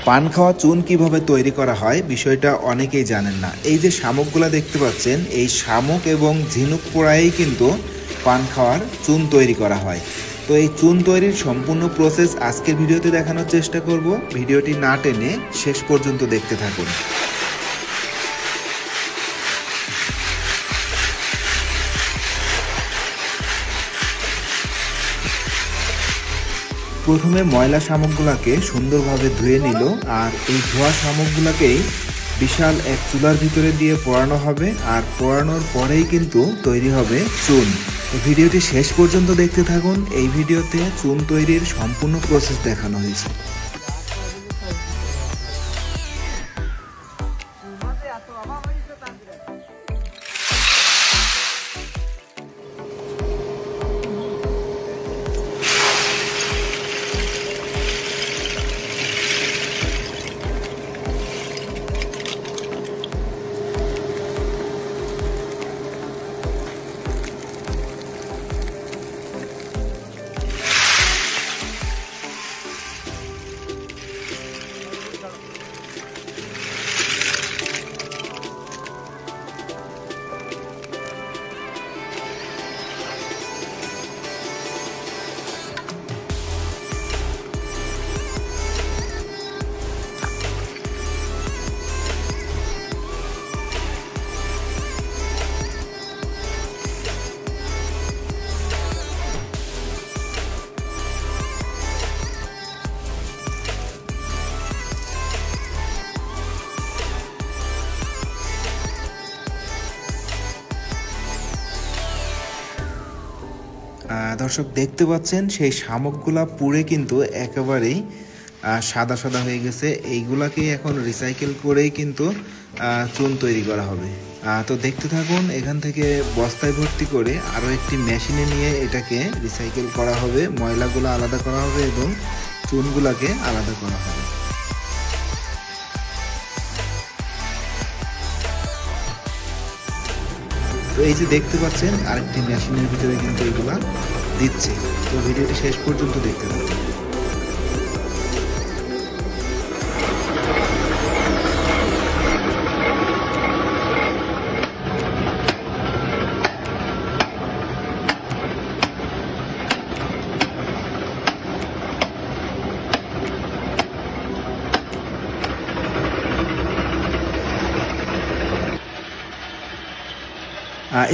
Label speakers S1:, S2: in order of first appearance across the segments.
S1: পান খাওয়া চুন কিভাবে তৈরি করা হয় বিষয়টা অনেকেই জানেন না। এই যে শামুকগুলা দেখতে পাচ্ছেন, এই শামুক এবং ঝিনুক পোড়াই কিন্তু পান খাওয়ার চুন তৈরি করা হয়। তো এই চুন তৈরির সম্পূর্ণ প্রসেস আজকের ভিডিওতে দেখানোর চেষ্টা করব। ভিডিওটি না টেনে শেষ পর্যন্ত দেখতে থাকুন। প্রথমে ময়লা শামুকগুলোকে সুন্দরভাবে ধুয়ে নিল, আর এই ধোয়া শামুকগুলোকেই বিশাল এক চুলার ভিতরে দিয়ে পোড়ানো হবে, আর পোড়ানোর পরেই কিন্তু তৈরি হবে চুন। তো ভিডিওটি শেষ পর্যন্ত দেখতে থাকুন। এই ভিডিওতে চুন তৈরির সম্পূর্ণ প্রসেস দেখানো হয়েছে। দর্শক দেখতে পাচ্ছেন সেই শামুকগুলা পুড়ে কিন্তু একেবারেই সাদা সাদা হয়ে গেছে। এইগুলাকে এখন রিসাইকেল করেই কিন্তু চুন তৈরি করা হবে। তো দেখতে থাকুন। এখান থেকে বস্তায় ভর্তি করে আরও একটি মেশিনে নিয়ে এটাকে রিসাইকেল করা হবে, ময়লাগুলো আলাদা করা হবে এবং চুনগুলাকে আলাদা করা হবে। তো এই যে দেখতে পাচ্ছেন আরেকটি মেশিনের ভিতরে কিন্তু এগুলা দিচ্ছে। তো ভিডিওটি শেষ পর্যন্ত দেখতে থাকুন।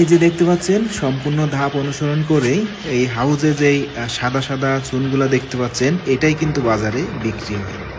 S1: এই যে দেখতে পাচ্ছেন সম্পূর্ণ ধাপ অনুসরণ করেই এই হাউজে যেই সাদা সাদা চুনগুলা দেখতে পাচ্ছেন, এটাই কিন্তু বাজারে বিক্রি হয়।